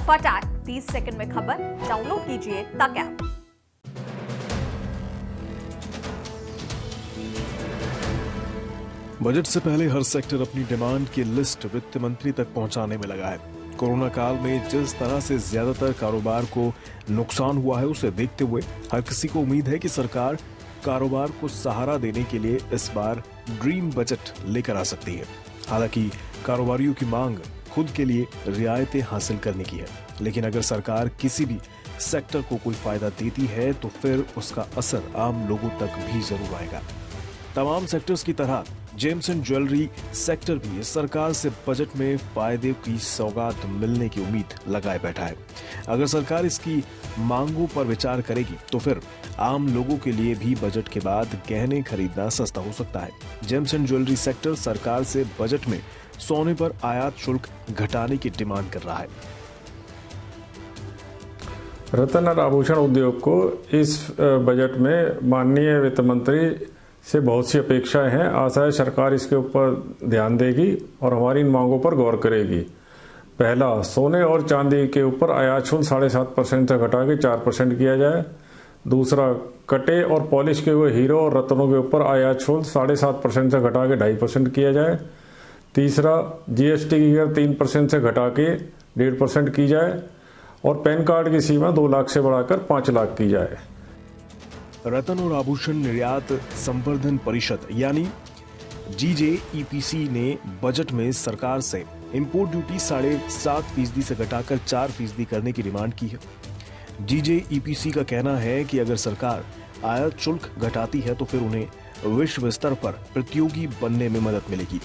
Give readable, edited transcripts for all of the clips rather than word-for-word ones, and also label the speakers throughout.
Speaker 1: फटाक 30 सेकंड में खबर डाउनलोड कीजिए तक ऐप।
Speaker 2: बजट से पहले हर सेक्टर अपनी डिमांड की लिस्ट वित्त मंत्री तक पहुंचाने में लगा है। कोरोना काल में जिस तरह से ज्यादातर कारोबार को नुकसान हुआ है, उसे देखते हुए हर किसी को उम्मीद है कि सरकार कारोबार को सहारा देने के लिए इस बार ड्रीम बजट लेकर आ सकती है। हालांकि कारोबारियों की मांग खुद के लिए रियायतें हासिल करने की है, लेकिन अगर सरकार किसी भी सेक्टर को कोई फायदा देती है तो फिर उसका असर आम लोगों तक भी जरूर आएगा। तमाम सेक्टर्स की तरह जेम्स एंड ज्वेलरी सेक्टर भी सरकार से बजट में फायदे की सौगात मिलने की उम्मीद लगाए बैठा है। अगर सरकार इसकी मांगों पर विचार करेगी तो फिर आम लोगों के लिए भी बजट के बाद गहने खरीदना सस्ता हो सकता है। जेम्स एंड ज्वेलरी सेक्टर सरकार से बजट में सोने पर आयात शुल्क घटाने की डिमांड कर रहा है।
Speaker 3: रत्न और आभूषण उद्योग को इस बजट में माननीय वित्त मंत्री से बहुत सी अपेक्षाएं हैं। आशा है सरकार इसके ऊपर ध्यान देगी और हमारी इन मांगों पर गौर करेगी। पहला, सोने और चांदी के ऊपर आयात शुल्क 7.5% से घटा के 4% किया जाए। दूसरा, कटे और पॉलिश किए हुए हीरो और रत्नों के ऊपर आयात शुल्क 7.5% से घटा के 2.5% किया जाए। तीसरा, जीएसटी की दर 3% से घटा के 1.5% की जाए और पैन कार्ड की सीमा 2 लाख से बढ़ाकर 5 लाख की जाए।
Speaker 2: रत्न और आभूषण निर्यात संवर्धन परिषद यानी जीजेईपीसी ने बजट में सरकार से इंपोर्ट ड्यूटी 7.5% से घटाकर 4% करने की डिमांड की है। जीजेईपीसी का कहना है कि अगर सरकार आयात शुल्क घटाती है तो फिर उन्हें विश्व स्तर पर प्रतियोगी बनने में मदद मिलेगी।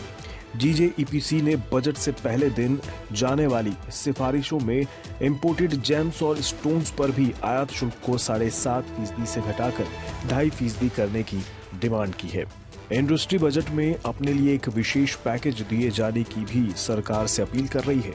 Speaker 2: जीजेईपीसी ने बजट से पहले दिन जाने वाली सिफारिशों में इंपोर्टेड जेम्स और स्टोन्स पर भी आयात शुल्क को 7.5% से घटाकर 2.5% करने की डिमांड की है। इंडस्ट्री बजट में अपने लिए एक विशेष पैकेज दिए जाने की भी सरकार से अपील कर रही है।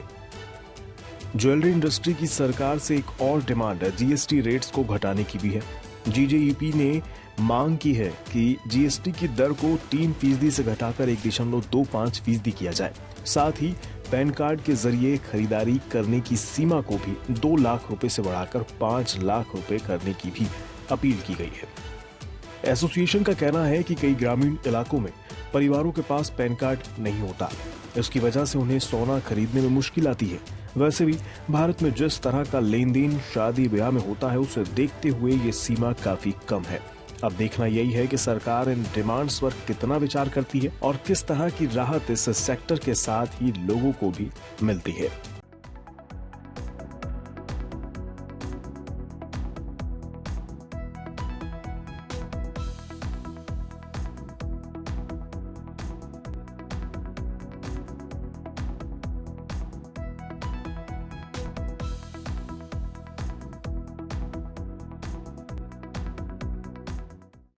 Speaker 2: ज्वेलरी इंडस्ट्री की सरकार से एक और डिमांड जीएसटी रेट्स को घटाने की भी है। जीजेईपी ने मांग की है कि जीएसटी की दर को 3% से घटाकर 1.25% किया जाए। साथ ही पैन कार्ड के जरिए खरीदारी करने की सीमा को भी 2 लाख रुपए से बढ़ाकर 5 लाख रुपए करने की भी अपील की गई है। एसोसिएशन का कहना है कि कई ग्रामीण इलाकों में परिवारों के पास पैन कार्ड नहीं होता, इसकी वजह से उन्हें सोना खरीदने में मुश्किल आती है। वैसे भी भारत में जिस तरह का लेन देन शादी ब्याह में होता है, उसे देखते हुए ये सीमा काफी कम है। अब देखना यही है कि सरकार इन डिमांड्स पर कितना विचार करती है और किस तरह की राहत इस सेक्टर के साथ ही लोगों को भी मिलती है।